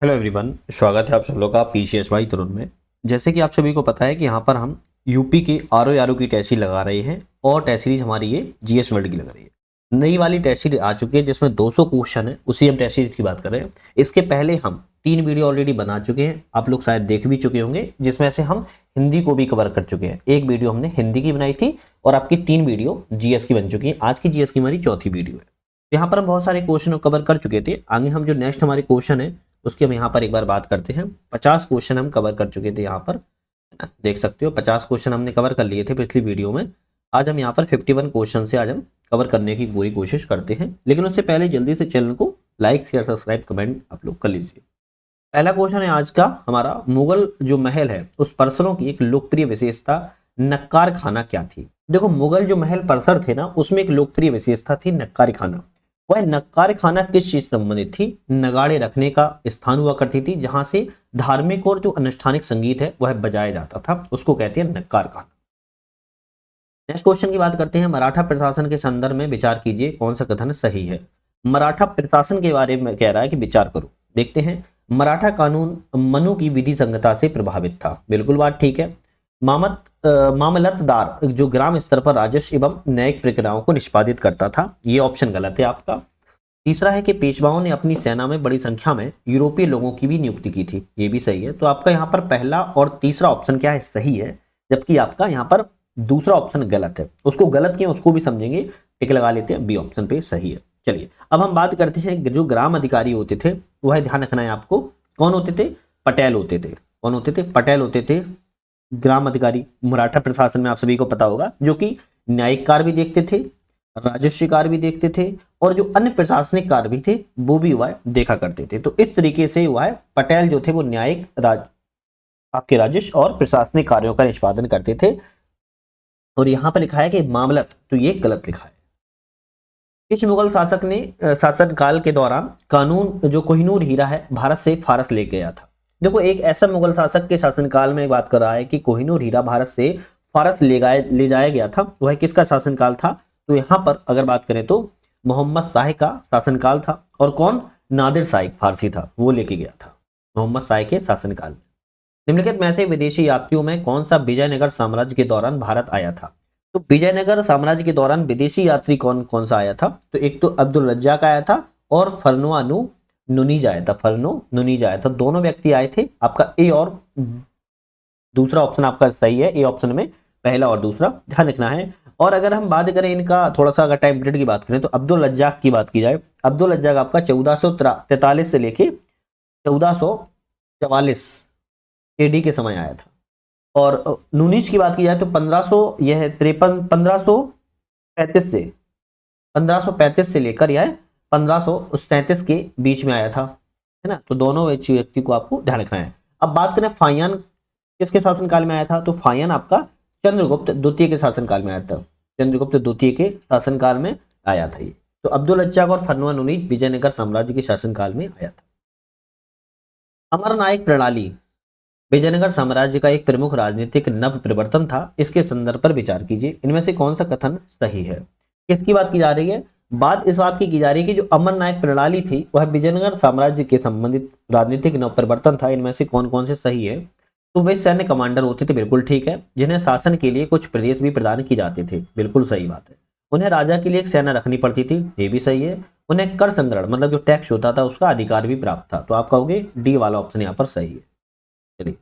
Hello everyone, स्वागत है आप सब लोग का पीसीएस भाई तरुण में। जैसे कि आप सभी को पता है कि यहाँ पर हम यूपी के आरओ की टेस्ट सीरीज लगा रहे हैं और टेस्ट सीरीज हमारी ये जीएस वर्ल्ड की लग रही है। नई वाली टेस्ट सीरीज आ चुकी है जिसमें 200 क्वेश्चन है, उसी हम टेस्ट सीरीज की बात कर रहे हैं। इसके पहले हम 3 वीडियो ऑलरेडी बना चुके हैं, आप लोग शायद देख भी चुके होंगे, जिसमें से हम हिंदी को भी कवर कर चुके हैं। एक वीडियो हमने हिंदी की बनाई थी और आपकी 3 वीडियो जीएस की बन चुकी है। आज की जीएस की हमारी चौथी वीडियो है। यहाँ पर हम बहुत सारे क्वेश्चन कवर कर चुके थे। आगे हम जो नेक्स्ट हमारे क्वेश्चन है उसकी हम यहाँ पर एक बार बात करते हैं। 50 क्वेश्चन हम कवर कर चुके थे, यहाँ पर देख सकते हो 50 क्वेश्चन हमने कवर कर लिए थे पिछली वीडियो में। आज हम यहाँ पर 51 क्वेश्चन से आज हम कवर करने की पूरी कोशिश करते हैं, लेकिन उससे पहले जल्दी से चैनल को लाइक शेयर सब्सक्राइब कमेंट आप लोग कर लीजिए। पहला क्वेश्चन है आज का हमारा, मुगल जो महल है उस परिसरों की एक लोकप्रिय विशेषता नक्कार खाना क्या थी। देखो, मुगल जो महल परिसर थे ना, उसमें एक लोकप्रिय विशेषता थी नक्कारी खाना। वह नक्कार खाना किस चीज से संबंधित थी? नगाड़े रखने का स्थान हुआ करती थी, जहां से धार्मिक और जो अनुष्ठानिक संगीत है वह बजाया जाता था, उसको कहते हैं नक्कार खाना। नेक्स्ट क्वेश्चन की बात करते हैं। मराठा प्रशासन के संदर्भ में विचार कीजिए, कौन सा कथन सही है। मराठा प्रशासन के बारे में कह रहा है कि विचार करो। देखते हैं, मराठा कानून मनु की विधि संगता से प्रभावित था, बिल्कुल बात ठीक है। मामलतदार जो ग्राम स्तर पर राजस्व एवं न्यायिक प्रक्रियाओं को निष्पादित करता था, ये ऑप्शन गलत है आपका। तीसरा है कि पेशवाओं ने अपनी सेना में बड़ी संख्या में यूरोपीय लोगों की भी नियुक्ति की थी, ये भी सही है। तो आपका यहाँ पर पहला और तीसरा ऑप्शन क्या है, सही है, जबकि आपका यहाँ पर दूसरा ऑप्शन गलत है। उसको गलत क्यों उसको भी समझेंगे, टिक लगा लेते हैं, बी ऑप्शन पे सही है। चलिए अब हम बात करते हैं, जो ग्राम अधिकारी होते थे वह ध्यान रखना है आपको, कौन होते थे? पटेल होते थे। कौन होते थे? पटेल होते थे ग्राम अधिकारी मराठा प्रशासन में, आप सभी को पता होगा, जो कि न्यायिक कार्य भी देखते थे, राजस्व कार्य भी देखते थे और जो अन्य प्रशासनिक कार्य भी थे वो भी वह देखा करते थे। तो इस तरीके से वह पटेल जो थे वो न्यायिक आपके राजस्व और प्रशासनिक कार्यों का निष्पादन करते थे। और यहां पर लिखा है कि मामलत, तो ये गलत लिखा है। इस मुगल शासक ने शासन काल के दौरान कानून जो कोहिनूर हीरा है भारत से फारस ले गया था। देखो, एक ऐसा मुगल शासक के शासनकाल में बात कर रहा है कि कोहिनूर हीरा भारत से फारस ले जाया गया था। वह किसका शासनकाल था? तो यहाँ पर अगर बात करें तो मोहम्मद शाह का शासनकाल था। और कौन? नादिर शाह फारसी था, वो लेके गया था मोहम्मद शाह के शासनकाल में। निम्नलिखित में से विदेशी यात्रियों में कौन सा विजयनगर साम्राज्य के दौरान भारत आया था? तो विजयनगर साम्राज्य के दौरान विदेशी यात्री कौन कौन सा आया था? तो एक तो अब्दुल रज्जाक आया था और फरनुआनु नुनीज आया था। फरनो नुनीज आया था, दोनों व्यक्ति आए थे। आपका ए और दूसरा ऑप्शन आपका सही है, ए ऑप्शन में पहला और दूसरा ध्यान रखना है। और अगर हम बात करें इनका थोड़ा सा, अगर टाइम पीरियड की बात करें तो अब्दुल रज्जाक की बात की जाए, अब्दुल रज्जाक आपका 1443 से लेके 1444 एडी के समय आया था। और नुनीज की बात की जाए तो 1500 यह है 1535 से लेकर यह 1537 के बीच में आया था, है ना। तो दोनों व्यक्ति को आपको ध्यान रखना है। अब बात करें फाहियान किसके शासनकाल में आया था, तो फाहियान आपका चंद्रगुप्त द्वितीय के शासनकाल में आया था। चंद्रगुप्त द्वितीय के शासनकाल में आया था ये। तो अब्दुल रज्जाक और फरनुआ नुनीज विजयनगर साम्राज्य के शासनकाल में आया था। अमरनायक प्रणाली विजयनगर साम्राज्य का एक प्रमुख राजनीतिक नव परिवर्तन था, इसके संदर्भ पर विचार कीजिए। इनमें से कौन सा कथन सही है? किसकी बात की जा रही है? बात इस बात की जा रही है कि जो अमरनायक प्रणाली थी वह विजयनगर साम्राज्य के संबंधित राजनीतिक नव परिवर्तन था। इनमें से कौन कौन से सही है? तो वे सैन्य कमांडर होते थे, बिल्कुल ठीक है, जिन्हें शासन के लिए कुछ प्रदेश भी प्रदान की जाते थे, बिल्कुल सही बात है। उन्हें राजा के लिए एक सेना रखनी पड़ती थी, ये भी सही है। उन्हें कर संग्रहण मतलब जो टैक्स होता था उसका अधिकार भी प्राप्त था। तो आप कहोगे डी वाला ऑप्शन यहाँ पर सही है। चलिए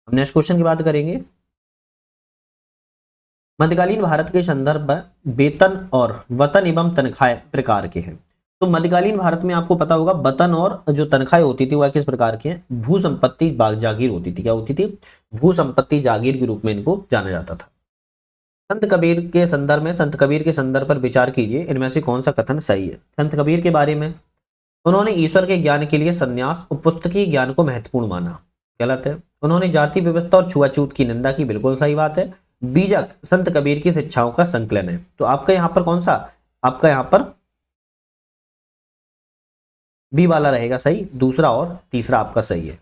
हम नेक्स्ट क्वेश्चन की बात करेंगे। मध्यकालीन भारत के संदर्भ में वेतन और वतन एवं तनख्वाह प्रकार के हैं। तो मध्यकालीन भारत में आपको पता होगा वतन और जो तनख्वाह होती थी वह किस प्रकार के हैं? भू संपत्ति जागीर होती थी। क्या होती थी? भू संपत्ति जागीर के रूप में इनको जाना जाता था। संत कबीर के संदर्भ में, संत कबीर के संदर्भ पर विचार कीजिए, इनमें से कौन सा कथन सही है? संत कबीर के बारे में, उन्होंने ईश्वर के ज्ञान के लिए संन्यास और पुस्तकीय ज्ञान को महत्वपूर्ण माना, गलत है। उन्होंने जाति व्यवस्था और छुआछूत की निंदा की, बिल्कुल सही बात है। बीजक संत कबीर की शिक्षाओं का संकलन है। तो आपका यहां पर कौन सा? आपका यहां पर बी वाला रहेगा सही, दूसरा और तीसरा आपका सही है।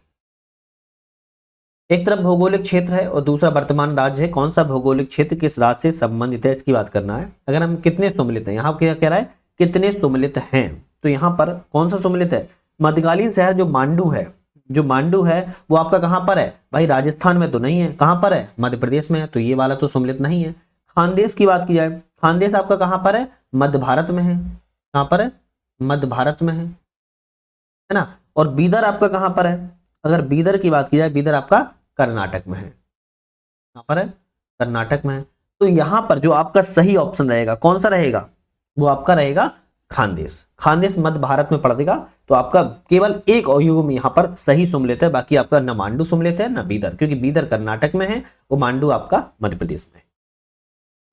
एक तरफ भौगोलिक क्षेत्र है और दूसरा वर्तमान राज्य है, कौन सा भौगोलिक क्षेत्र किस राज्य से संबंधित है इसकी बात करना है। अगर हम कितने सम्मिलित हैं, यहाँ क्या कह रहा है कितने सुमेलित हैं? तो यहाँ पर कौन सा सुमेलित है? मध्यकालीन शहर जो मांडू है, जो मांडू है वो आपका कहाँ पर है भाई? राजस्थान में तो नहीं है, कहाँ पर है? मध्य प्रदेश में है, तो ये वाला तो सुमेलित नहीं है। खानदेश की बात की जाए, खानदेश आपका कहाँ पर है? मध्य भारत में है। कहाँ पर है? मध्य भारत में है ना। और बीदर आपका कहाँ पर है? अगर बीदर की बात की जाए, बीदर आपका कर्नाटक में है। कहाँ पर है? कर्नाटक में है। तो यहां पर जो आपका सही ऑप्शन रहेगा कौन सा रहेगा? वो आपका रहेगा खानदेश। खानदेश मध्य भारत में पड़ेगा। तो आपका केवल एक युग में यहाँ पर सही सुमेलित है, बाकी आपका न मांडू सुमेलित है न बीदर, क्योंकि बीदर कर्नाटक में है, वो मांडू आपका मध्य प्रदेश में है।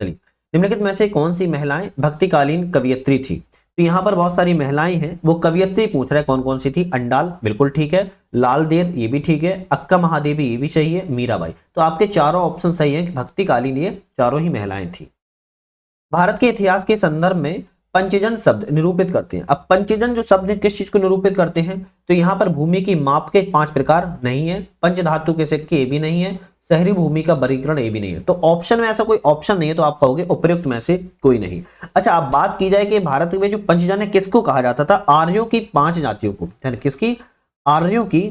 चलिए, निम्नलिखित में से कौन सी महिलाएं भक्तिकालीन कवियत्री थी? तो यहाँ पर बहुत सारी महिलाएं हैं, वो कवियत्री पूछ रहे हैं कौन कौन सी थी। अंडाल बिल्कुल ठीक है, लाल देर ये भी ठीक है, अक्का महादेवी ये भी सही है, मीराबाई। तो आपके चारों ऑप्शन सही हैं कि भक्तिकालीन ये चारों ही महिलाएं थी। भारत के इतिहास के संदर्भ में पंचजन शब्द निरूपित करते हैं। अब पंचजन जो शब्द है किस चीज को निरूपित करते हैं? तो यहाँ पर भूमि की माप के 5 प्रकार नहीं है, पंचधातु के सिक्के ये भी नहीं है, शहरी भूमि का वर्गीकरण ये भी नहीं है। तो ऑप्शन में ऐसा कोई ऑप्शन नहीं है, तो आप कहोगे उपयुक्त में से कोई नहीं। अच्छा, अब बात की जाए कि भारत में जो पंचजन है किसको कहा जाता था? आर्यों की 5 जातियों को, यानी किसकी? आर्यों की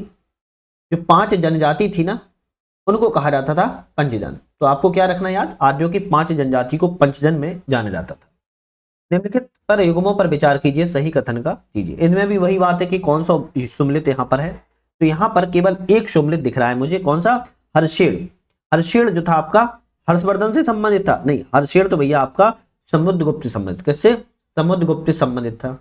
जो 5 जनजाति थी ना, उनको कहा जाता था पंचजन। तो आपको क्या रखना याद? आर्यों की 5 जनजाति को पंचजन में जाना जाता था। निम्नलिखित पर युग्मों पर विचार कीजिए, सही कथन का कीजिए। इनमें भी वही बात है कि कौन सा सुमेलित यहाँ पर है। तो यहाँ पर केवल एक सुमेलित दिख रहा है मुझे, कौन सा? हर्षेण। हर्षेण जो था आपका हर्षवर्धन से संबंधित था? नहीं, हर्षेण तो भैया आपका समुद्रगुप्त से संबंधित। किससे? समुद्रगुप्त से संबंधित था।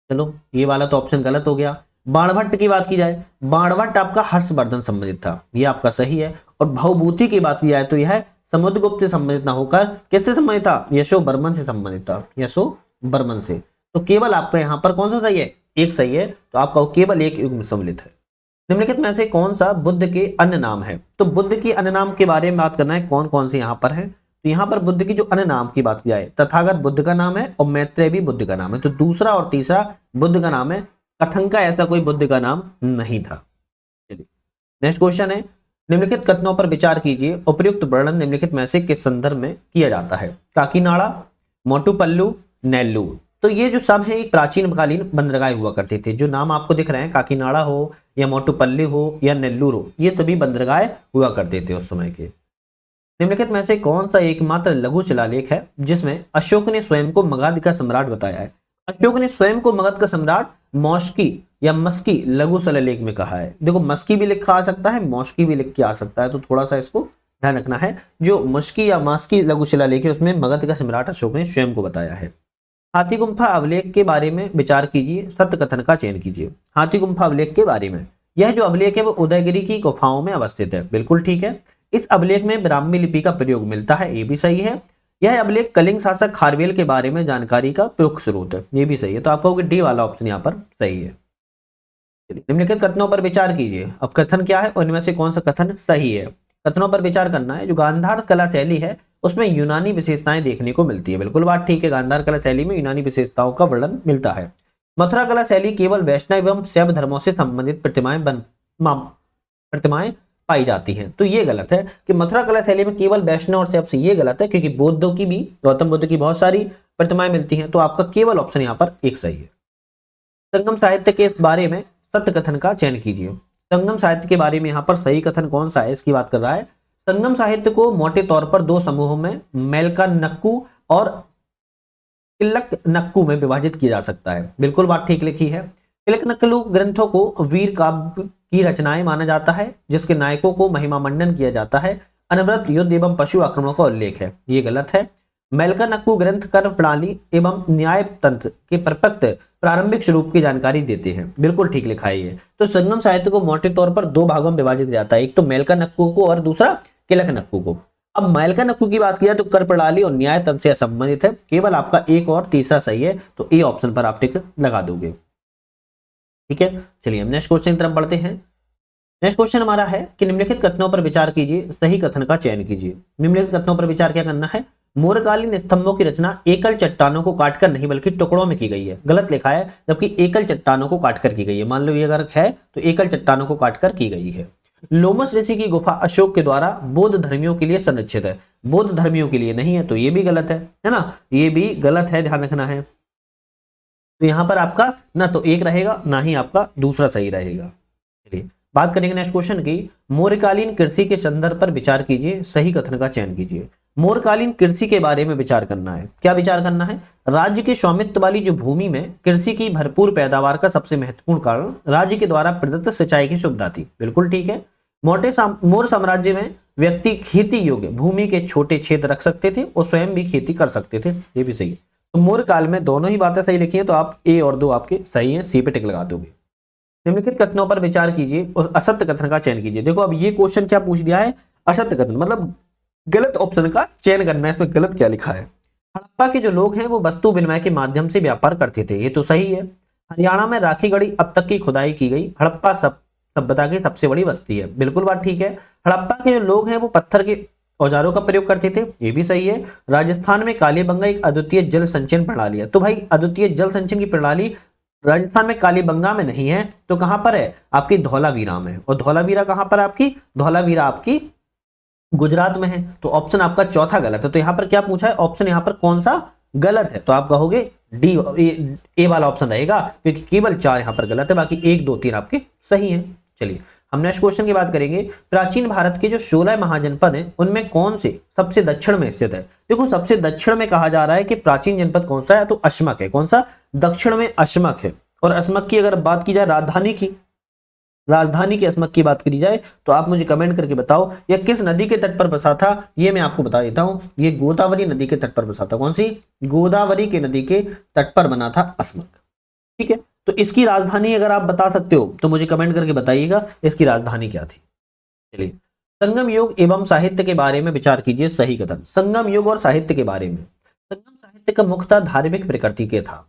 चलो, ये वाला तो ऑप्शन गलत हो गया। बाणभट्ट की बात की जाए, बाणभट्ट आपका हर्षवर्धन संबंधित था, ये आपका सही है। और भवभूति की बात की जाए तो यह समुद्रगुप्त से संबंधित ना होकर किससे संबंधित था? यशोवर्मन से संबंधित था, यशोवर्मन से। तो केवल आपका यहाँ पर कौन सा सही है? एक सही है, तो आपका केवल एक युग्म सम्मिलित है। निम्नलिखित में से कौन सा बुद्ध के अन्य नाम है? तो बुद्ध के अन्य नाम के बारे में बात करना है, कौन कौन से यहाँ पर है। तो यहाँ पर बुद्ध की जो अन्य नाम की बात की जाए, तथागत बुद्ध का नाम है और मैत्रेय भी बुद्ध का नाम है। तो दूसरा और तीसरा बुद्ध का नाम है, कथंका ऐसा कोई बुद्ध का नाम नहीं था। चलिए, नेक्स्ट क्वेश्चन है, निम्नलिखित कथनों पर विचार कीजिए, उपयुक्त वर्णन निम्नलिखित में से किस संदर्भ में किया जाता है? काकीनाडा, मोटुपल्लू, नेल्लूर। तो ये जो सब है एक प्राचीन कालीन बंदरगाह हुआ करते थे। जो नाम आपको दिख रहे हैं, काकीनाडा हो या मोटुपल्ली हो या नेल्लूर हो, ये सभी बंदरगाह हुआ करते थे उस समय के। निम्नलिखित में से कौन सा एकमात्र लघु शिलालेख है जिसमें अशोक ने स्वयं को मगध का सम्राट बताया है? अशोक ने स्वयं को मगध का सम्राट मौस्की या मस्की लघु शिलालेख में कहा है। देखो, मस्की भी लिखा आ सकता है, मौस्की भी लिख के आ सकता है, तो थोड़ा सा इसको ध्यान रखना है। जो मस्की या मास्की लघु शिलालेख है उसमें मगध का सम्राट अशोक ने स्वयं को बताया है। हाथी गुम्फा अभिलेख के बारे में विचार कीजिए, सत्य कथन का चयन कीजिए। हाथी गुम्फा अभिलेख के बारे में, यह जो अभिलेख है वो उदयगिरी की गुफाओं में अवस्थित है, बिल्कुल ठीक है। इस अभिलेख में ब्राह्मी लिपि का प्रयोग मिलता है, ये भी सही है। यह अभिलेख कलिंग शासक खारवेल के बारे में जानकारी का प्रमुख स्रोत है, ये भी सही है। तो आपको डी वाला ऑप्शन यहाँ पर सही है। निम्नलिखित कथनों पर विचार कीजिए। अब कथन क्या है और इनमें से कौन सा कथन सही है? कथनों पर विचार करना है। जो गांधार कला शैली है उसमें यूनानी विशेषताएं देखने को मिलती है, बिल्कुल बात ठीक है। गांधार कला शैली में यूनानी विशेषताओं का वर्णन मिलता है। मथुरा कला शैली केवल वैष्णव एवं शैव धर्मों से संबंधित प्रतिमाएं पाई जाती हैं, तो ये गलत है कि मथुरा कला शैली में केवल वैष्णव और शैव से, ये गलत है क्योंकि बौद्धों की भी, गौतम बुद्ध की बहुत सारी प्रतिमाएं मिलती हैं। तो आपका केवल ऑप्शन यहाँ पर एक सही है। संगम साहित्य के इस बारे में सत्य कथन का चयन कीजिए। संगम साहित्य के बारे में यहाँ पर सही कथन कौन सा है, इसकी बात कर रहा है। संगम साहित्य को मोटे तौर पर दो समूहों में मेलका नक्कू और किल्लक नक्कू में विभाजित किया जा सकता है, बिल्कुल बात ठीक लिखी है। किल्लक नक्कू ग्रंथों को वीर काव्य की रचनाएं माना जाता है जिसके नायकों को महिमा मंडन किया जाता है, अनवरत युद्ध एवं पशु आक्रमणों का उल्लेख है, ये गलत है। मेलका नक्कू ग्रंथ कर्म प्रणाली एवं न्याय तंत्र के परपक्त प्रारंभिक स्वरूप की जानकारी देते हैं, बिल्कुल ठीक लिखा है ये। तो संगम साहित्य को मोटे तौर पर दो भागों में विभाजित किया जाता है, एक तो मेलका नक्कू को और दूसरा किलक नक्कू को। अब मेलका नक्कू की बात किया तो कर प्रणाली और न्याय तंत्र से संबंधित है, केवल आपका एक और तीसरा सही है, तो ए ऑप्शन पर आप टिक लगा दोगे, ठीक है। चलिए हम नेक्स्ट क्वेश्चन की तरफ बढ़ते हैं। नेक्स्ट क्वेश्चन हमारा है कि निम्नलिखित कथनों पर विचार कीजिए, सही कथन का चयन कीजिए। निम्नलिखित कथनों पर विचार क्या करना है? मौर्यकालीन स्तंभों की रचना एकल चट्टानों को काटकर नहीं बल्कि टुकड़ों में की गई है, गलत लिखा है, जबकि एकल चट्टानों को काटकर की गई है। मान लो ये अगर है तो एकल चट्टानों को काटकर की गई है। लोमस ऋषि की गुफा अशोक के द्वारा बौद्ध धर्मियों के लिए संरक्षित है, बौद्ध धर्मियों के लिए नहीं है, तो ये भी गलत है ना, ये भी गलत है, ध्यान रखना है। तो यहाँ पर आपका ना तो एक रहेगा ना ही आपका दूसरा सही रहेगा। चलिए बात करेंगे नेक्स्ट क्वेश्चन की। मौर्यकालीन कृषि के संदर्भ पर विचार कीजिए, सही कथन का चयन कीजिए। मौर्यकालीन कृषि के बारे में विचार करना है। क्या विचार करना है? राज्य के स्वामित्व वाली जो भूमि में कृषि की भरपूर पैदावार का सबसे महत्वपूर्ण कारण राज्य के द्वारा प्रदत्त सिंचाई की सुविधा थी। बिल्कुल ठीक है। मौर्य साम्राज्य में व्यक्ति खेती योग्य भूमि के छोटे क्षेत्र रख सकते थे और स्वयं भी खेती कर सकते थे, ये भी सही है। तो मौर्य काल में दोनों ही बातें सही लिखी हैं, तो आप ए और दो आपके सही हैं, सी पे टिक लगा दोगे। निम्नलिखित कथनों पर विचार कीजिए और असत्य कथन का चयन कीजिए। देखो अब ये क्वेश्चन क्या पूछ दिया है, असत्य कथन मतलब गलत ऑप्शन का चयन करना है, इसमें गलत क्या लिखा है। हड़प्पा के जो लोग हैं वो वस्तु विनिमय के माध्यम से व्यापार करते थे, ये तो सही है। हरियाणा में राखी गढ़ी अब तक की खुदाई की गई हड़प्पा सभ्यता की सबसे बड़ी बस्ती है, बिल्कुल बात ठीक है। हड़प्पा के जो लोग हैं वो पत्थर के औजारों का प्रयोग करते थे, ये भी सही है। राजस्थान में कालीबंगा एक अद्वितीय जल संचयन प्रणाली है, तो भाई अद्वितीय जल संचयन की प्रणाली राजस्थान में कालीबंगा में नहीं है, तो कहां पर है? आपकी धौलावीरा में। और धौलावीरा कहां पर? आपकी धौलावीरा आपकी गुजरात में है। तो ऑप्शन आपका चौथा गलत है। तो यहां पर क्या पूछा है? ऑप्शन यहां पर कौन सा गलत है? तो आप कहोगे डी, ए वाला ऑप्शन रहेगा, क्योंकि केवल 4 यहां पर गलत है, बाकी 1 2 3 आपके सही हैं। चलिए हम नेक्स्ट क्वेश्चन की बात करेंगे। प्राचीन भारत के जो 16 महाजनपद हैं उनमें कौन से सबसे दक्षिण में स्थित है? देखो सबसे दक्षिण में कहा जा रहा है कि प्राचीन जनपद कौन सा है, तो अशमक है। कौन सा? दक्षिण में अशमक है। और अशमक की अगर बात की जाए राजधानी की अशमक की बात करी जाए, तो आप मुझे कमेंट करके बताओ यह किस नदी के तट पर बसा था। ये मैं आपको बता देता हूं, ये गोदावरी नदी के तट पर बसा था। कौन सी? गोदावरी के नदी के तट पर बना था अशमक। ठीक है, तो इसकी राजधानी अगर आप बता सकते हो तो मुझे कमेंट करके बताइएगा इसकी राजधानी क्या थी। चलिए संगम युग एवं साहित्य के बारे में विचार कीजिए, सही कथन। संगम युग और साहित्य के बारे में, संगम साहित्य का मुख्यतः धार्मिक प्रकृति के था,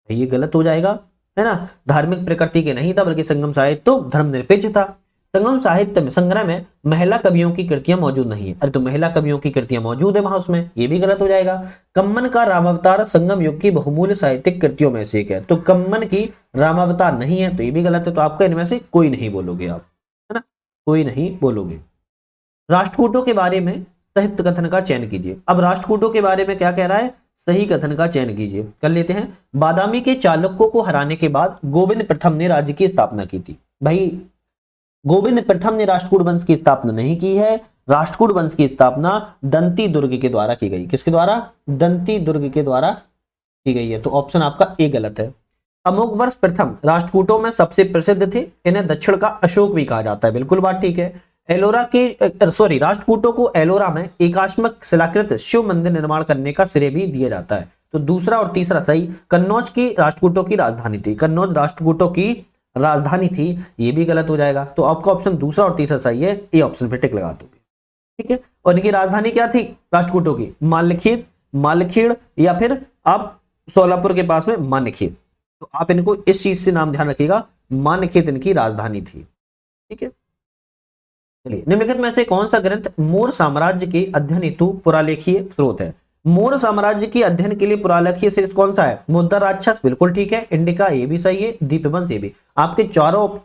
ये गलत हो जाएगा, है ना। धार्मिक प्रकृति के नहीं था, बल्कि संगम साहित्य तो धर्मनिरपेक्ष था। संगम साहित्य में संग्रह में महिला कवियों की कृतियां मौजूद नहीं है। अरे तो महिला कवियों की कृतियां मौजूद है वहां, उसमें, ये भी गलत हो जाएगा। कम्मन का रामावतार संगम युग की बहुमूल्य साहित्यिक कृतियों में से एक है, तो कम्मन की रामावतार नहीं है, तो ये भी गलत है। तो आपका इनमें से कोई नहीं बोलोगे आप, है ना, कोई नहीं बोलोगे। राष्ट्रकूटों के बारे में साहित्य कथन का चयन कीजिए। अब राष्ट्रकूटों के बारे में क्या कह रहा है? सही कथन का चयन कीजिए। कर लेते हैं। बादामी के चालुक्यों को हराने के बाद गोविंद प्रथम ने राज्य की स्थापना की थी। भाई गोविंद प्रथम ने राष्ट्रकूट वंश की स्थापना नहीं की है। राष्ट्रकूट वंश की स्थापना दंती दुर्ग के द्वारा की गई। किसके द्वारा? दंती दुर्ग के द्वारा की गई है। तो ऑप्शन आपका ए गलत है। अमोघवर्ष प्रथम राष्ट्रकूटों में सबसे प्रसिद्ध थे, इन्हें दक्षिण का अशोक भी कहा जाता है, बिल्कुल बात ठीक है। एलोरा के राष्ट्रकूटों को एलोरा में एकात्मक शिलाकृत शिव मंदिर निर्माण करने का श्रेय भी दिया जाता है। तो दूसरा और तीसरा सही। कन्नौज की राष्ट्रकूटों की राजधानी थी, कन्नौज राष्ट्रकूटों की राजधानी थी, ये भी गलत हो जाएगा। तो आपका ऑप्शन दूसरा और तीसरा सही है, ए ऑप्शन पे टिक लगा दोगे। ठीक है, और इनकी राजधानी क्या थी राष्ट्रकूटों की? मालखेड़ या फिर आप सोलापुर के पास में मान्यखेत। तो आप इनको इस चीज से नाम ध्यान रखिएगा, मान्यखेत इनकी राजधानी थी। ठीक है, चलिए निम्नलिखित में से कौन सा ग्रंथ मौर्य साम्राज्य के अध्ययन हेतु पुरालेखीय स्रोत है? मौर्य साम्राज्य के अध्ययन के लिए पुरालेखीय स्रोत कौन सा है? मुद्रा राक्षस, बिल्कुल ठीक है। इंडिका, ये भी सही है। दीपवंश, ये भी। आपके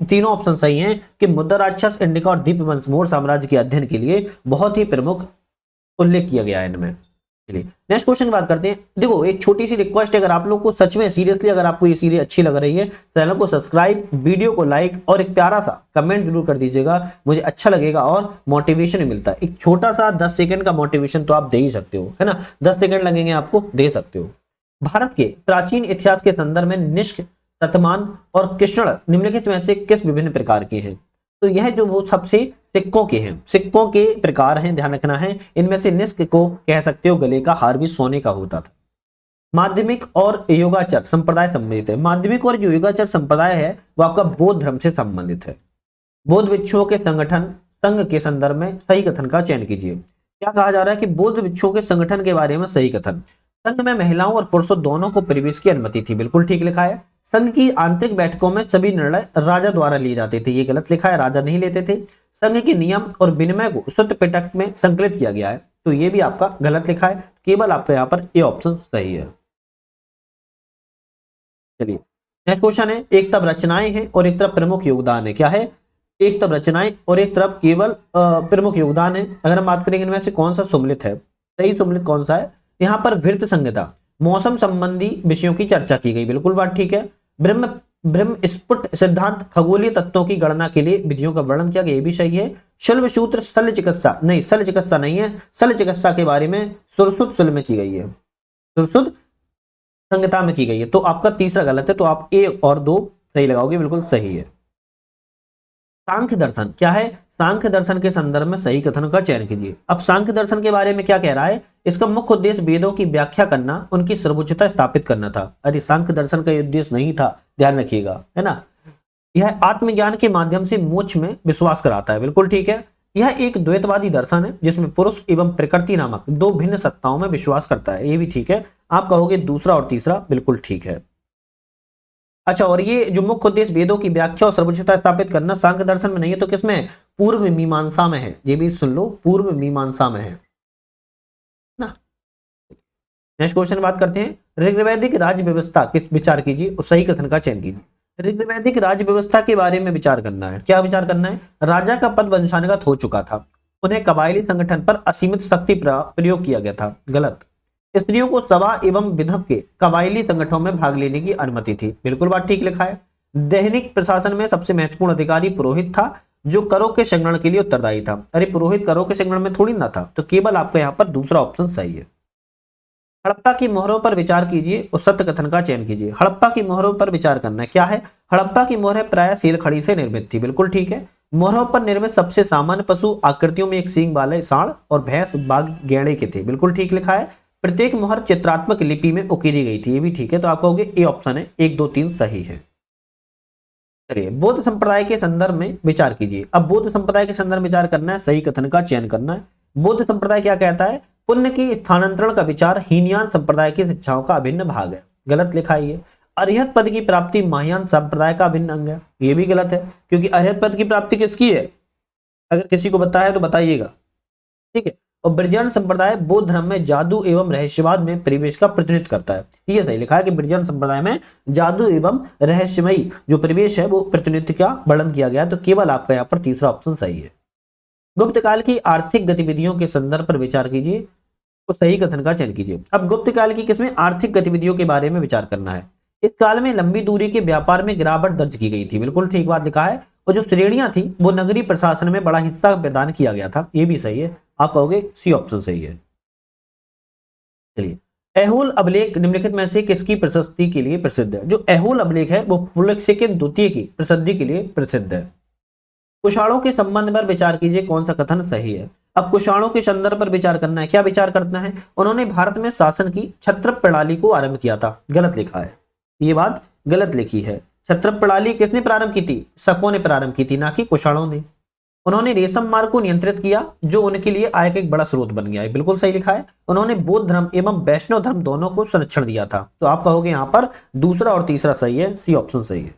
तीनों ऑप्शन सही हैं कि मुद्रा राक्षस, इंडिका और दीपवंश मौर्य साम्राज्य के अध्ययन के लिए बहुत ही प्रमुख उल्लेख किया गया है इनमें। चलिए नेक्स्ट क्वेश्चन की बात करते हैं। देखो एक छोटी सी रिक्वेस्ट है, अगर आप लोग को सच में सीरियसली अगर आपको ये सीरीज अच्छी लग रही है, चैनल को सब्सक्राइब, वीडियो को लाइक और एक प्यारा सा कमेंट जरूर कर दीजिएगा, मुझे अच्छा लगेगा और मोटिवेशन भी मिलता है। एक छोटा सा 10 सेकंड का मोटिवेशन तो आप दे ही सकते हो, है ना, 10 सेकंड लगेंगे आपको, दे सकते हो। भारत के प्राचीन इतिहास के संदर्भ में निष्क, शतमान और कृष्ण निम्नलिखित में से किस विभिन्न प्रकार के हैं? तो यह जो वो सबसे सिक्कों के हैं, सिक्कों के प्रकार हैं, ध्यान रखना है। इनमें से निष्क को कह सकते हो गले का हार भी सोने का होता था। माध्यमिक और योगाचर संप्रदाय संबंधित है। माध्यमिक और जो योगाचर संप्रदाय है वो आपका बौद्ध धर्म से संबंधित है। बौद्ध भिक्षुओं के संगठन संघ के संदर्भ में सही कथन का चयन कीजिए। क्या कहा जा रहा है कि बौद्ध भिक्षुओं के संगठन के बारे में सही कथन। संघ में महिलाओं और पुरुषों दोनों को प्रवेश की अनुमति थी, बिल्कुल ठीक लिखा है। संघ की आंतरिक बैठकों में सभी निर्णय राजा द्वारा लिए जाते थे, ये गलत लिखा है, राजा नहीं लेते थे। संघ के नियम और विनिमय को सूत्र पिटक में संकलित किया गया है, तो ये भी आपका गलत लिखा है। केवल आपका यहाँ पर ए ऑप्शन सही है। चलिए नेक्स्ट क्वेश्चन है, एक तरफ रचनाएं हैं और एक तरफ प्रमुख योगदान है। क्या है? एक तरफ रचनाएं और एक तरफ केवल प्रमुख योगदान है। अगर हम बात करेंगे इनमें से कौन सा सुमलित है, सही सुमलित कौन सा है? यहाँ पर वृत्त संहिता, मौसम संबंधी विषयों की चर्चा की गई, बिल्कुल बात ठीक है। ब्रह्म ब्रह्म स्फुट सिद्धांत, खगोलीय तत्वों की गणना के लिए विधियों का वर्णन किया गया, ये भी सही है। शल्व सूत्र शल्य चिकित्सा, नहीं शल्य चिकित्सा नहीं है, शल्य चिकित्सा के बारे में सुरसुत शल्य में की गई है, सुरसुत संहिता में की गई है। तो आपका तीसरा गलत है, तो आप ए और दो सही लगाओगे, बिल्कुल सही है। सांख्य दर्शन क्या है? सांख्य दर्शन के संदर्भ में सही कथन का चयन कीजिए। अब सांख्य दर्शन के बारे में क्या कह रहा है? इसका मुख्य उद्देश्य वेदों की व्याख्या करना, उनकी सर्वोच्चता स्थापित करना था। अरे सांख्य दर्शन का उद्देश्य नहीं था, ध्यान रखिएगा, है ना। यह आत्मज्ञान के माध्यम से मोक्ष में विश्वास कराता है, बिल्कुल ठीक है। यह एक द्वैतवादी दर्शन है जिसमें पुरुष एवं प्रकृति नामक दो भिन्न सत्ताओं में विश्वास करता है, ये भी ठीक है। आप कहोगे दूसरा और तीसरा, बिल्कुल ठीक है। अच्छा, और ये जो मुख्य उद्देश्य वेदों की व्याख्या और सर्वोच्चता स्थापित करना सांख्य दर्शन में नहीं है, तो किसमें है? पूर्व मीमांसा में है, ये भी सुन लो, पूर्व मीमांसा में है ना। नेक्स्ट क्वेश्चन बात करते हैं, ऋग्वैदिक राज्य व्यवस्था किस विचार कीजिए और सही कथन का चयन कीजिए। ऋग्वैदिक राज्य व्यवस्था के बारे में विचार करना है। क्या विचार करना है? राजा का पद वंशानुगत हो चुका था, उन्हें कबायली संगठन पर असीमित शक्ति प्रयोग किया गया था, गलत। स्त्रियों को सभा एवं विधव के कबायली संगठनों में भाग लेने की अनुमति थी, बिल्कुल बात ठीक लिखा है। दैनिक प्रशासन में सबसे महत्वपूर्ण अधिकारी पुरोहित था, जो करों के संग्रहण के लिए उत्तरदायी था। अरे पुरोहित करों के संग्रहण में थोड़ी ना था, तो केवल आपका यहाँ पर दूसरा ऑप्शन सही है। हड़प्पा की मोहरों पर विचार कीजिए और सत्य कथन का चयन कीजिए। हड़प्पा की मोहरों पर विचार करना है। क्या है? हड़प्पा की मोहरें प्राय सील खड़ी से निर्मित थी, बिल्कुल ठीक है। मोहरों पर निर्मित सबसे सामान्य पशु आकृतियों में एक सींग वाले सांड और भैंस बाघ गैंडे के थे, बिल्कुल ठीक लिखा है। प्रत्येक मोहर चित्रात्मक लिपि में उकेरी गई थी, ये भी ठीक है। तो आप कहोगे ए ऑप्शन है, 1 2 3 सही है। चलिए, बौद्ध संप्रदाय के संदर्भ में विचार कीजिए। अब बौद्ध संप्रदाय के संदर्भ में विचार करना है, सही कथन का चयन करना है। बौद्ध संप्रदाय क्या कहता है? पुण्य की स्थानांतरण का विचार हीनयान संप्रदाय की शिक्षाओं का अभिन्न भाग है, गलत लिखा है ये। अरिहत पद की प्राप्ति महायान संप्रदाय का अभिन्न अंग है, ये भी गलत है, क्योंकि अरिहत पद की प्राप्ति किसकी है? अगर किसी को बताया तो बताइएगा, ठीक है। और ब्रजन संप्रदाय बौद्ध धर्म में जादू एवं रहस्यवाद में परिवेश का प्रतिनिधित्व करता है, ये सही लिखा है कि ब्रजन संप्रदाय में जादू एवं रहस्यमयी जो परिवेश है वो प्रतिनिधित्व का वर्णन किया गया, तो केवल आपका यहाँ पर तीसरा ऑप्शन सही है। गुप्त काल की आर्थिक गतिविधियों के संदर्भ पर विचार कीजिए तो सही कथन का चयन कीजिए। अब गुप्त काल की किसमें? आर्थिक गतिविधियों के बारे में विचार करना है। इस काल में लंबी दूरी के व्यापार में गिरावट दर्ज की गई थी, बिल्कुल ठीक बात लिखा है। और जो श्रेणियां थी वो नगरीय प्रशासन में बड़ा हिस्सा प्रदान किया गया था, ये भी सही है। आप कहोगे सी ऑप्शन सही है। चलिए, ऐहोल अभिलेख निम्नलिखित में से किसकी प्रशस्ति के लिए प्रसिद्ध है? जो ऐहोल अभिलेख है वो पुलकेशिन द्वितीय की प्रसिद्धि के लिए प्रसिद्ध है। कुषाणों के संबंध पर विचार कीजिए, कौन सा कथन सही है? अब कुषाणों के संदर्भ पर विचार करना है। क्या विचार करना है? उन्होंने भारत में शासन की छत्रप प्रणाली को आरंभ किया था, गलत लिखा है, ये बात गलत लिखी है। छत्रप प्रणाली किसने प्रारंभ की थी? शकों ने प्रारंभ की थी, ना कि कुषाणों ने। उन्होंने रेशम मार्ग को नियंत्रित किया, जो उनके लिए आय का एक बड़ा स्रोत बन गया है, बिल्कुल सही लिखा है। उन्होंने बौद्ध धर्म एवं वैष्णव धर्म दोनों को संरक्षण दिया था, तो आप कहोगे यहाँ पर दूसरा और तीसरा सही है, सी ऑप्शन सही है।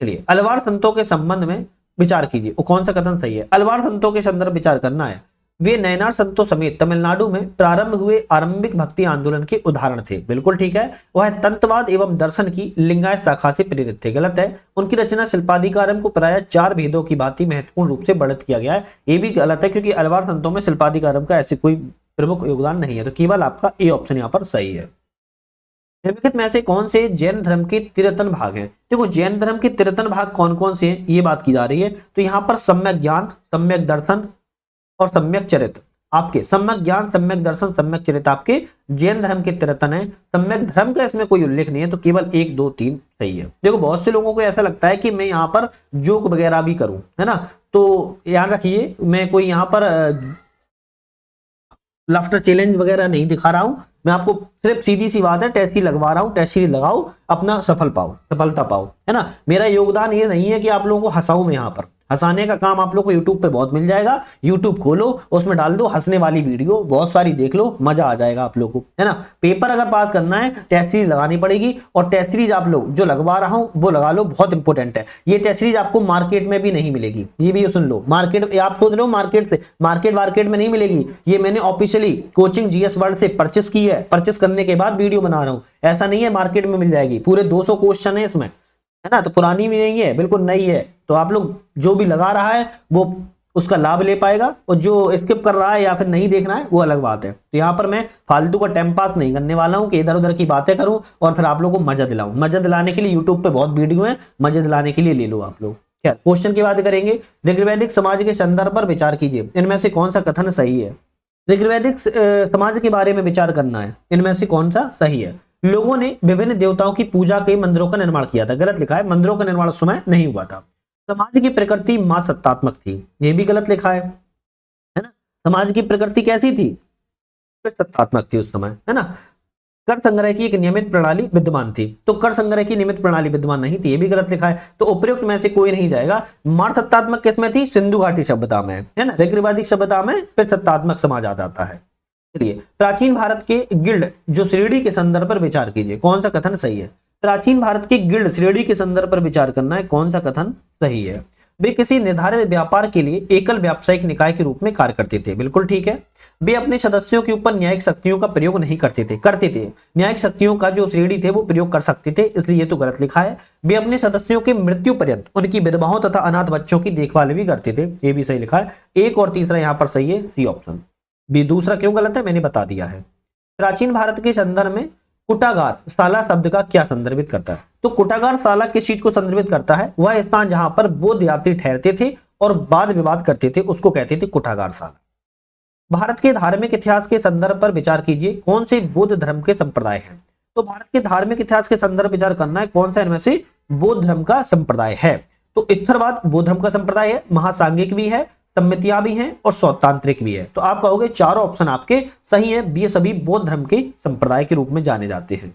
चलिए, अलवार संतों के संबंध में विचार कीजिए, वो कौन सा कथन सही है? अलवार संतों के संदर्भ विचार करना है। वे नयनार संतों समेत तमिलनाडु में प्रारंभ हुए आरंभिक भक्ति आंदोलन के उदाहरण थे, बिल्कुल ठीक है। वह तंत्रवाद एवं दर्शन की लिंगायत शाखा से प्रेरित थे, गलत है। उनकी रचना शिल्पाधिकारम को प्रायः 4 भेदों की भांति महत्वपूर्ण रूप से वर्णित किया गया है, ये भी गलत है, क्योंकि अलवार संतों में शिल्पाधिकारम का ऐसे कोई प्रमुख योगदान नहीं है, तो केवल आपका ए ऑप्शन यहाँ पर सही है। निम्नलिखित में से कौन से जैन धर्म के 53 भाग हैं? देखो, जैन धर्म के 53 भाग कौन कौन से हैं ये बात की जा रही है, तो यहाँ पर सम्यक ज्ञान, सम्यक दर्शन और सम्यक चरित्र, आपके सम्यक ज्ञान, सम्यक दर्शन, सम्यक चरित्र आपके जैन धर्म के 53 है। सम्यक धर्म का इसमें कोई उल्लेख नहीं है, तो केवल 1 2 3 सही है। देखो, बहुत से लोगों को ऐसा लगता है कि मैं यहाँ पर जोक वगैरह भी करूं, है ना, तो याद रखिए मैं कोई यहाँ पर लाफ्टर चैलेंज वगैरह नहीं दिखा रहा हूं, मैं आपको सिर्फ सीधी सी बात है टेस्ट सीरीज लगवा रहा हूं, टेस्ट सीरीज लगाओ, अपना सफलता पाओ, है ना। मेरा योगदान ये नहीं है कि आप लोगों को हंसाऊं, मैं यहाँ पर हंसाने का काम आप लोग को यूट्यूब पे बहुत मिल जाएगा, यूट्यूब खोलो, उसमें डाल दो हंसने वाली वीडियो, बहुत सारी देख लो, मजा आ जाएगा आप लोग को, है ना। पेपर अगर पास करना है टेस्ट सीरीज लगानी पड़ेगी, और टेस्ट सीरीज आप लोग जो लगवा रहा हूं वो लगा लो, बहुत इंपॉर्टेंट है। ये टेस्ट सीरीज आपको मार्केट में भी नहीं मिलेगी, ये भी सुन लो। मार्केट, आप सोच रहे हो मार्केट से, मार्केट में नहीं मिलेगी, ये मैंने ऑफिशियली कोचिंग जीएस वर्ल्ड से परचेस की है, परचेस करने के बाद वीडियो बना रहा हूं, ऐसा नहीं है मार्केट में मिल जाएगी। पूरे 200 क्वेश्चन है इसमें, है ना, तो पुरानी भी नहीं है, बिल्कुल नई है। तो आप लोग जो भी लगा रहा है वो उसका लाभ ले पाएगा, और जो स्किप कर रहा है या फिर नहीं देखना है वो अलग बात है। तो यहाँ पर मैं फालतू का टाइम पास नहीं करने वाला हूँ कि इधर उधर की बातें करूं और फिर आप लोगों को मजा दिलाऊं। मजा दिलाने के लिए यूट्यूब पे बहुत वीडियो है, मजा दिलाने के लिए ले लो आप लोग। क्या क्वेश्चन की बात करेंगे, ऋग्वैदिक समाज के संदर्भ पर विचार कीजिए, इनमें से कौन सा कथन सही है। ऋग्वैदिक समाज के बारे में विचार करना है, इनमें से कौन सा सही है। लोगों ने विभिन्न देवताओं की पूजा के मंदिरों का निर्माण किया था, गलत लिखा है, मंदिरों का निर्माण उस समय नहीं हुआ था। समाज की प्रकृति मां सत्तात्मक थी, ये भी गलत लिखा है ना। समाज की प्रकृति कैसी थी, सत्तात्मक थी उस समय, है ना। कर संग्रह की एक नियमित प्रणाली विद्यमान थी, तो कर संग्रह की नियमित प्रणाली विद्यमान नहीं थी, ये भी गलत लिखा है। तो उपयुक्त में से कोई नहीं जाएगा। मार सत्तात्मक किसमें थी, सिंधु घाटी सभ्यता में, है ना, ऋग्वैदिक सभ्यता में फिर सत्तात्मक समाज आ जाता है। चलिए, प्राचीन भारत के गिल्ड जो श्रेणी के संदर्भ पर विचार कीजिए, कौन सा कथन सही है। प्राचीन भारत के गिल्ड श्रेणी के संदर्भ पर विचार करना है, कौन सा कथन सही है। वे किसी निर्धारित व्यापार के लिए एकल व्यावसायिक निकाय के रूप में कार्य करते थे, बिल्कुल ठीक है। वे अपने सदस्यों के ऊपर न्यायिक शक्तियों का प्रयोग नहीं करते थे, न्यायिक शक्तियों का जो श्रेणी थे वो प्रयोग कर सकते थे, इसलिए ये तो गलत लिखा है। वे अपने सदस्यों के मृत्यु पर्यंत उनकी विधवाओं तथा अनाथ बच्चों की देखभाल भी करते थे, ये भी सही लिखा है। एक और तीसरा यहाँ पर सही है, सी ऑप्शन। बी दूसरा क्यों गलत है मैंने बता दिया है। प्राचीन भारत के संदर्भ में कुटागार शाला शब्द का क्या संदर्भित करता है, तो कुटागार शाला किस चीज को संदर्भित करता है, वह स्थान जहां पर बौद्ध यात्री ठहरते थे और वाद विवाद करते थे उसको कहते थे कुटागार शाला। भारत के धार्मिक इतिहास के संदर्भ पर विचार कीजिए, कौन से बौद्ध धर्म के संप्रदाय हैं। तो भारत के धार्मिक इतिहास के संदर्भ विचार करना है, कौन सा इनमें से बौद्ध धर्म का संप्रदाय है। तो स्थरवाद बौद्ध धर्म का संप्रदाय है, महासांगिक भी है, सम्मितियां भी हैं और सौतांत्रिक भी है। तो आप कहोगे चारों ऑप्शन आपके सही है, ये सभी बौद्ध धर्म के संप्रदाय के रूप में जाने जाते हैं।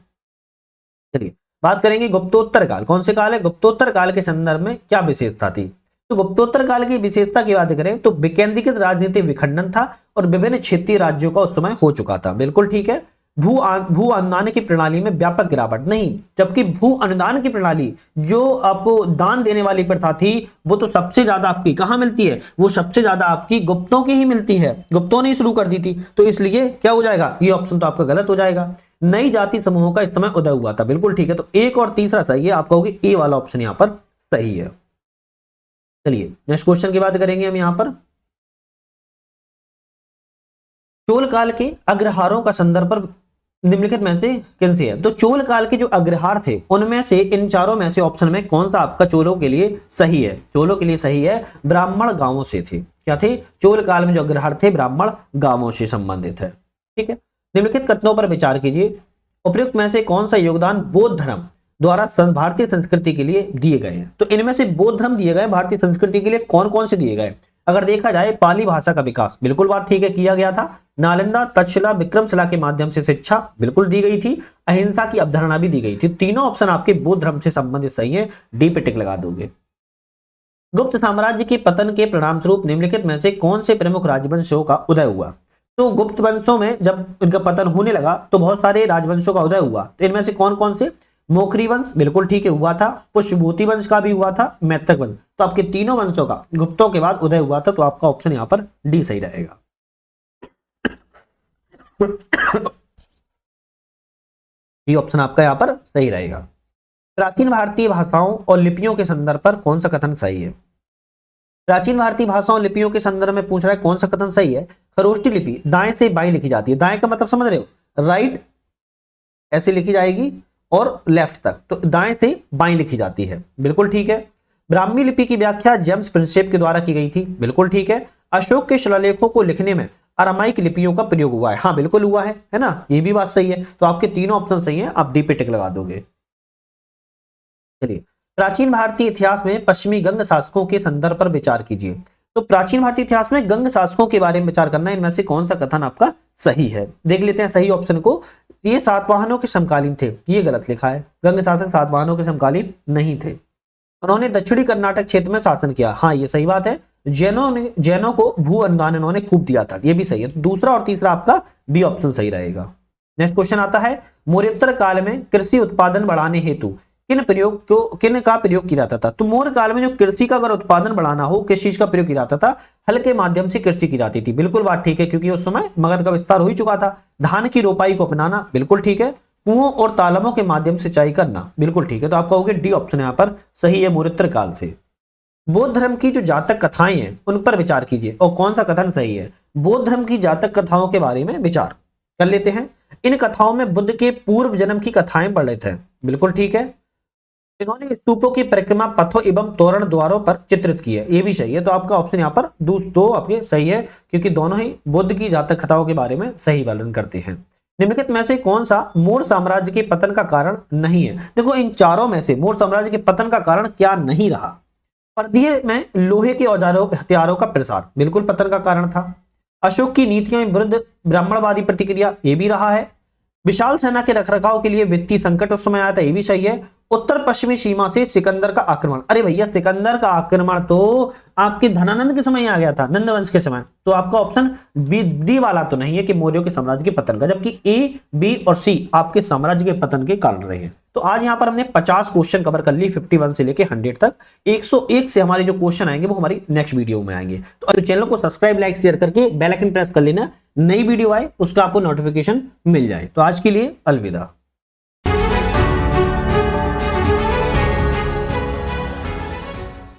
चलिए बात करेंगे गुप्तोत्तर काल, कौन से काल है, गुप्तोत्तर काल के संदर्भ में क्या विशेषता थी। तो गुप्तोत्तर काल की विशेषता की बात करें तो विकेंद्रीकृत राजनीतिक विखंडन था और विभिन्न क्षेत्रीय राज्यों का उस समय हो चुका था, बिल्कुल ठीक है। भू अनुदान की प्रणाली में व्यापक गिरावट नहीं, जबकि भू अनुदान की प्रणाली जो आपको दान देने वाली प्रथा थी वो तो सबसे ज्यादा आपकी कहां मिलती है, वो सबसे ज्यादा आपकी गुप्तों की ही मिलती है, गुप्तों ने शुरू कर दी थी। तो इसलिए क्या हो जाएगा, ये ऑप्शन तो आपका गलत हो जाएगा। नई जाति समूहों का इस समय उदय हुआ था, बिल्कुल ठीक है। तो एक और तीसरा सही है, आप कहोगे ए वाला ऑप्शन यहां पर सही है। चलिए नेक्स्ट क्वेश्चन की बात करेंगे हम यहां पर। चोल काल के अग्रहारों का संदर्भ पर निम्नलिखित में से किनसे है। तो चोल काल के जो अग्रहार थे उनमें से इन चारों में से ऑप्शन में कौन सा आपका चोलों के लिए सही है, चोलों के लिए सही है, ब्राह्मण गांवों से थे। क्या थे, चोल काल में जो अग्रहार थे ब्राह्मण गांवों से संबंधित है, ठीक है। निम्नलिखित कथनों पर विचार कीजिए, उपयुक्त में से कौन सा योगदान बौद्ध धर्म द्वारा भारतीय संस्कृति के लिए दिए गए हैं। तो इनमें से बौद्ध धर्म दिए गए भारतीय संस्कृति के लिए कौन कौन से दिए गए। अगर देखा जाए पाली भाषा का विकास, बिल्कुल बात ठीक है, किया गया था। नालंदा तक्षशिला विक्रमशिला के माध्यम से शिक्षा बिल्कुल दी गई थी, अहिंसा की अवधारणा भी दी गई थी। तीनों ऑप्शन आपके बौद्ध धर्म से संबंधित सही है, डी पे टिक लगा दोगे। गुप्त साम्राज्य के पतन के परिणाम स्वरूप निम्नलिखित में से कौन से प्रमुख राजवंशों का उदय हुआ। तो गुप्त वंशों में जब इनका पतन होने लगा तो बहुत सारे राजवंशों का उदय हुआ, तो इनमें से कौन कौन से, मोखरी वंश बिल्कुल ठीक है हुआ था, पुष्यभूति वंश का भी हुआ था, मैत्रक वंश। तो आपके तीनों वंशों का गुप्तों के बाद उदय हुआ था, तो आपका ऑप्शन यहां पर डी सही रहेगा। ये ऑप्शन आपका यहां पर सही रहेगा। प्राचीन भारतीय भाषाओं और लिपियों के संदर्भ पर कौन सा कथन सही है। प्राचीन भारतीय भाषाओं लिपियों के संदर्भ में पूछ रहा है कौन सा कथन सही है। खरोष्टी लिपि दाएं से बाएं लिखी जाती है, दाएं का मतलब समझ रहे हो, राइट ऐसे लिखी जाएगी और लेफ्ट तक, तो दाएं से बाएं लिखी जाती है, बिल्कुल ठीक है। ब्राह्मी लिपि की व्याख्या जेम्स प्रिंसेप के द्वारा की गई थी, बिल्कुल ठीक है। अशोक के शिलालेखों को लिखने में अरामाइक लिपियों का प्रयोग हुआ है, हाँ बिल्कुल हुआ है ना, ये भी बात सही है। तो आपके तीनों ऑप्शन सही है, आप डी पे टिक लगा दोगे। चलिए प्राचीन भारतीय इतिहास में पश्चिमी गंग शासकों के संदर्भ पर विचार कीजिए। तो प्राचीन भारतीय इतिहास में गंग शासकों के बारे में विचार करना है, इनमें से कौन सा कथन आपका सही है। देख लेते हैं सही ऑप्शन को। ये सातवाहनों के समकालीन थे, ये गलत लिखा है, गंग शासक सातवाहनों के समकालीन नहीं थे। उन्होंने दक्षिणी कर्नाटक क्षेत्र में शासन किया, हाँ ये सही बात है। जैनों को भू अनुदान इन्होंने खूब दिया था, ये भी सही है। तो दूसरा और तीसरा आपका बी ऑप्शन सही रहेगा। नेक्स्ट क्वेश्चन आता है, मौर्योत्तर काल में कृषि उत्पादन बढ़ाने हेतु किन का प्रयोग किया जाता था। तो मौर्य काल में जो कृषि का अगर उत्पादन बढ़ाना हो, किस चीज का प्रयोग किया जाता था, हल के माध्यम से कृषि की जाती थी, बिल्कुल बात ठीक है, क्योंकि उस समय मगध का विस्तार हो ही चुका था। धान की रोपाई को अपनाना, बिल्कुल ठीक है। कुओं और तालाबों के माध्यम से सिंचाई करना, बिल्कुल ठीक है। तो आप कहोगे डी ऑप्शन यहाँ पर सही है, मौर्योत्तर काल से। बौद्ध धर्म की जो जातक कथाएं हैं उन पर विचार कीजिए और कौन सा कथन सही है। बौद्ध धर्म की जातक कथाओं के बारे में विचार कर लेते हैं। इन कथाओं में बुद्ध के पूर्व जन्म की कथाएं वर्णित है। बिल्कुल ठीक है। इन्होंने स्तूपों की परिक्रमा पथों एवं तोरण द्वारों पर चित्रित की है, ये भी सही है। तो आपका ऑप्शन यहाँ पर दो आपके सही है, क्योंकि दोनों ही बुद्ध की जातक कथाओं के बारे में सही वर्णन करते हैं। निम्नलिखित में से कौन सा मौर्य साम्राज्य के पतन का कारण नहीं है। देखो इन चारों में से मौर्य साम्राज्य के पतन का कारण क्या नहीं रहा। परदीय में लोहे के औजारों हथियारों का प्रसार बिल्कुल पतन का कारण था। अशोक की नीतियों के विरुद्ध ब्राह्मणवादी प्रतिक्रिया, ये भी रहा है। विशाल सेना के रखरखाव के लिए वित्तीय संकट उस समय आया था, ये भी सही है। उत्तर पश्चिमी सीमा से सिकंदर का आक्रमण, अरे भैया सिकंदर का आक्रमण तो आपके धनानंद के समय आ गया था, नंद वंश के समय। तो आपका ऑप्शन बी डी वाला तो नहीं है कि मौर्यों के साम्राज्य के पतन का, जबकि ए, बी और सी आपके साम्राज्य के पतन के कारण रहे हैं। तो आज यहां पर हमने 50 क्वेश्चन कवर कर ली, 51 से लेके 100 तक। 101 से हमारे जो क्वेश्चन आएंगे वो हमारी नेक्स्ट वीडियो में आएंगे। तो चैनल को सब्सक्राइब, लाइक, शेयर करके बेल आइकन प्रेस कर लेना, नई वीडियो आए उसका आपको नोटिफिकेशन मिल जाए। तो आज के लिए अलविदा।